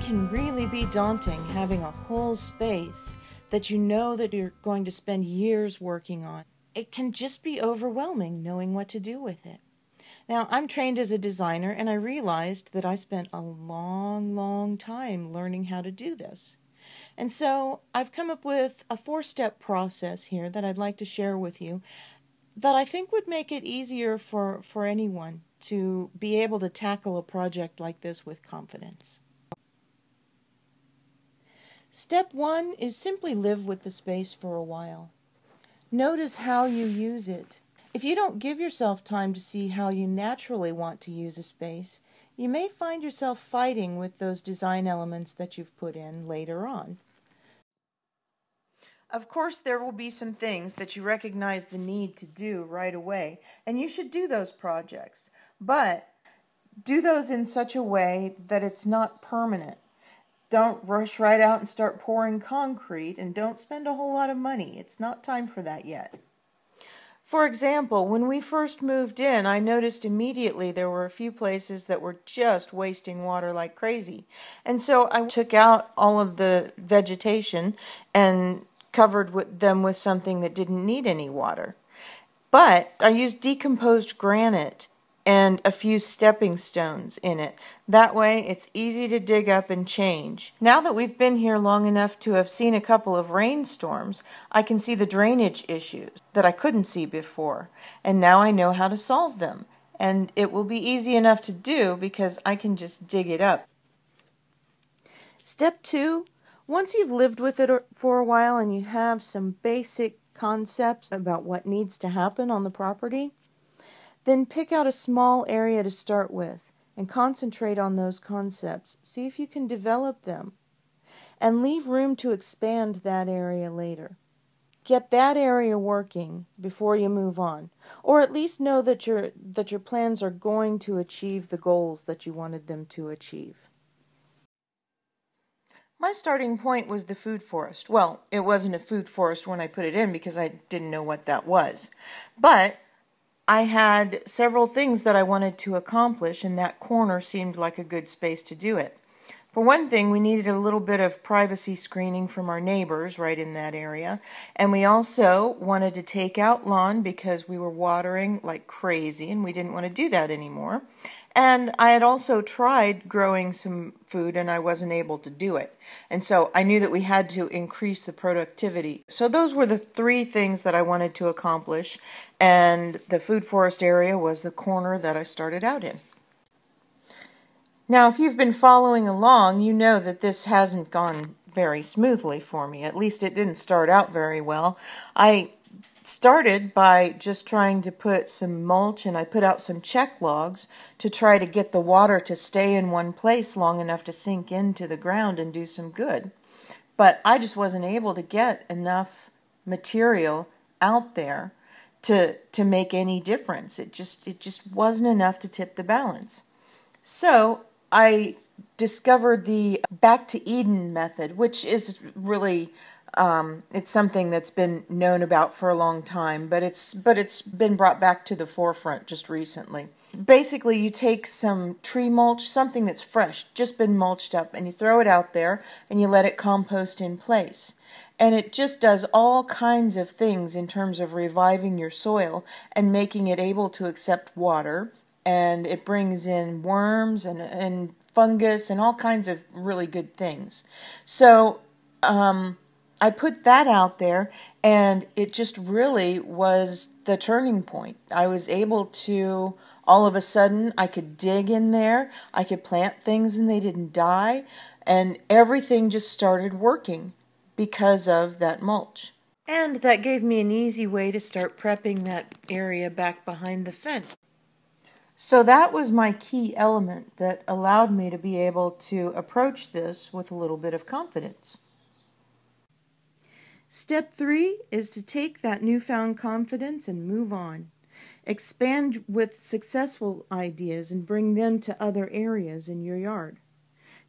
can really be daunting having a whole space that you know that you're going to spend years working on. It can just be overwhelming knowing what to do with it. Now, I'm trained as a designer, and I realized that I spent a long time learning how to do this. And so I've come up with a 4-step process here that I'd like to share with you that I think would make it easier for anyone to be able to tackle a project like this with confidence. Step 1 is simply live with the space for a while. Notice how you use it. If you don't give yourself time to see how you naturally want to use a space, you may find yourself fighting with those design elements that you've put in later on. Of course, there will be some things that you recognize the need to do right away, and you should do those projects. But do those in such a way that it's not permanent. Don't rush right out and start pouring concrete, and don't spend a whole lot of money. It's not time for that yet. For example, when we first moved in, I noticed immediately there were a few places that were just wasting water like crazy. And so I took out all of the vegetation and covered them with something that didn't need any water. But I used decomposed granite and a few stepping stones in it. That way it's easy to dig up and change. Now that we've been here long enough to have seen a couple of rainstorms, I can see the drainage issues that I couldn't see before, and now I know how to solve them. And it will be easy enough to do because I can just dig it up. Step 2, once you've lived with it for a while and you have some basic concepts about what needs to happen on the property, then pick out a small area to start with and concentrate on those concepts. See if you can develop them. And leave room to expand that area later. Get that area working before you move on. Or at least know that your plans are going to achieve the goals that you wanted them to achieve. My starting point was the food forest. Well, it wasn't a food forest when I put it in because I didn't know what that was. But I had several things that I wanted to accomplish, and that corner seemed like a good space to do it. For one thing, we needed a little bit of privacy screening from our neighbors right in that area, and we also wanted to take out lawn because we were watering like crazy and we didn't want to do that anymore. And I had also tried growing some food and I wasn't able to do it. And so I knew that we had to increase the productivity. So those were the 3 things that I wanted to accomplish, and the food forest area was the corner that I started out in. Now, if you've been following along, you know that this hasn't gone very smoothly for me. At least it didn't start out very well. I started by just trying to put some mulch, and I put out some check logs to try to get the water to stay in one place long enough to sink into the ground and do some good. But I just wasn't able to get enough material out there to make any difference. It just wasn't enough to tip the balance. So I discovered the Back to Eden method, which is really it's something that's been known about for a long time, but it's been brought back to the forefront just recently. Basically, you take some tree mulch, something that's fresh, just been mulched up, and you throw it out there and you let it compost in place. And it just does all kinds of things in terms of reviving your soil and making it able to accept water. And it brings in worms and fungus and all kinds of really good things. So I put that out there, and it just really was the turning point. I was able to, all of a sudden, I could dig in there, I could plant things and they didn't die, and everything just started working because of that mulch. And that gave me an easy way to start prepping that area back behind the fence. So that was my key element that allowed me to be able to approach this with a little bit of confidence. Step 3 is to take that newfound confidence and move on. Expand with successful ideas and bring them to other areas in your yard.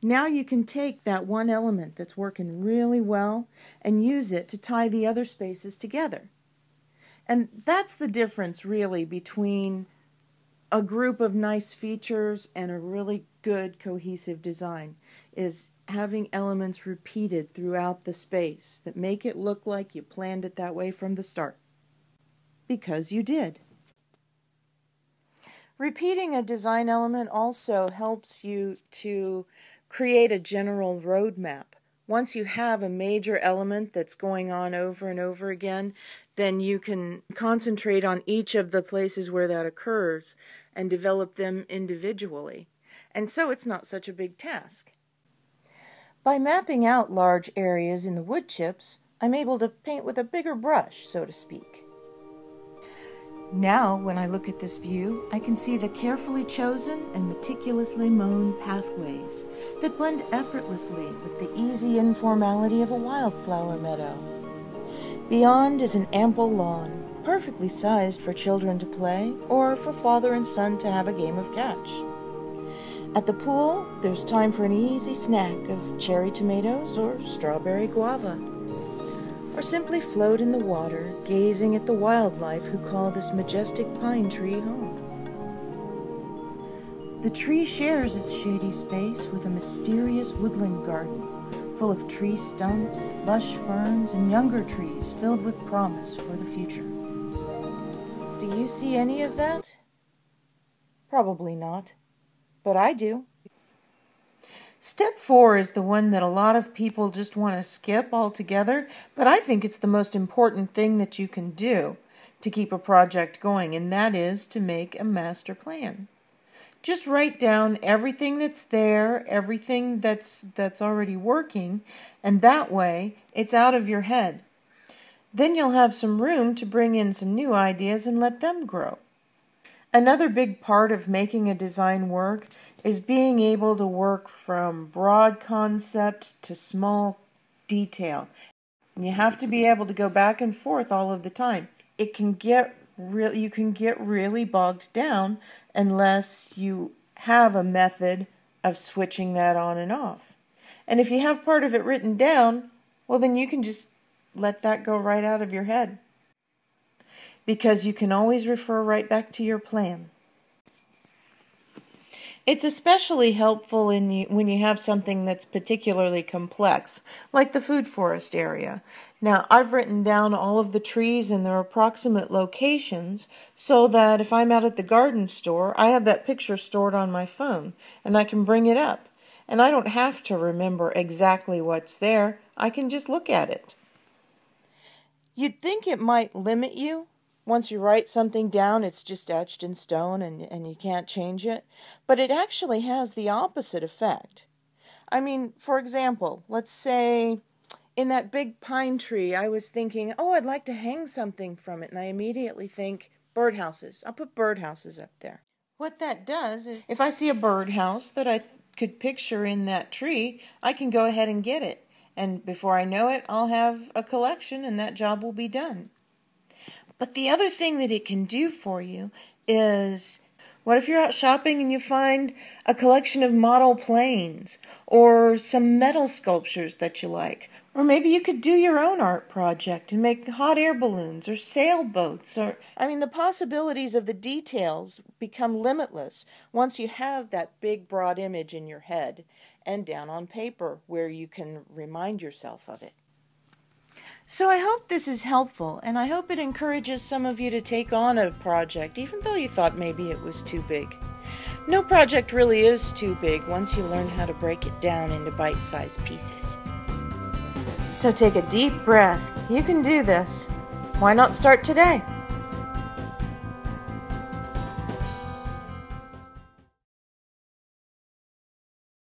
Now you can take that one element that's working really well and use it to tie the other spaces together. And that's the difference really between a group of nice features and a really good cohesive design is having elements repeated throughout the space that make it look like you planned it that way from the start. Because you did. Repeating a design element also helps you to create a general roadmap. Once you have a major element that's going on over and over again, then you can concentrate on each of the places where that occurs and develop them individually. And so it's not such a big task. By mapping out large areas in the wood chips, I'm able to paint with a bigger brush, so to speak. Now, when I look at this view, I can see the carefully chosen and meticulously mown pathways that blend effortlessly with the easy informality of a wildflower meadow. Beyond is an ample lawn, perfectly sized for children to play or for father and son to have a game of catch. At the pool, there's time for an easy snack of cherry tomatoes or strawberry guava. Or simply float in the water, gazing at the wildlife who call this majestic pine tree home. The tree shares its shady space with a mysterious woodland garden, full of tree stumps, lush ferns, and younger trees filled with promise for the future. Do you see any of that? Probably not, but I do. Step 4 is the one that a lot of people just want to skip altogether, but I think it's the most important thing that you can do to keep a project going, and that is to make a master plan. Just write down everything that's there, everything that's already working, and that way it's out of your head. Then you'll have some room to bring in some new ideas and let them grow. Another big part of making a design work is being able to work from broad concept to small detail. And you have to be able to go back and forth all of the time. You can get really bogged down unless you have a method of switching that on and off. And if you have part of it written down, well, then you can just let that go right out of your head, because you can always refer right back to your plan. It's especially helpful when you have something that's particularly complex, like the food forest area. Now, I've written down all of the trees and their approximate locations so that if I'm out at the garden store, I have that picture stored on my phone and I can bring it up. And I don't have to remember exactly what's there. I can just look at it. You'd think it might limit you. Once you write something down, it's just etched in stone and you can't change it. But it actually has the opposite effect. I mean, for example, let's say in that big pine tree, I was thinking, oh, I'd like to hang something from it. And I immediately think birdhouses. I'll put birdhouses up there. What that does is, if I see a birdhouse that I could picture in that tree, I can go ahead and get it. And before I know it, I'll have a collection and that job will be done. But the other thing that it can do for you is, what if you're out shopping and you find a collection of model planes or some metal sculptures that you like? Or maybe you could do your own art project and make hot air balloons or sailboats. The possibilities of the details become limitless once you have that big broad image in your head and down on paper where you can remind yourself of it. So I hope this is helpful, and I hope it encourages some of you to take on a project, even though you thought maybe it was too big. No project really is too big once you learn how to break it down into bite-sized pieces. So take a deep breath. You can do this. Why not start today?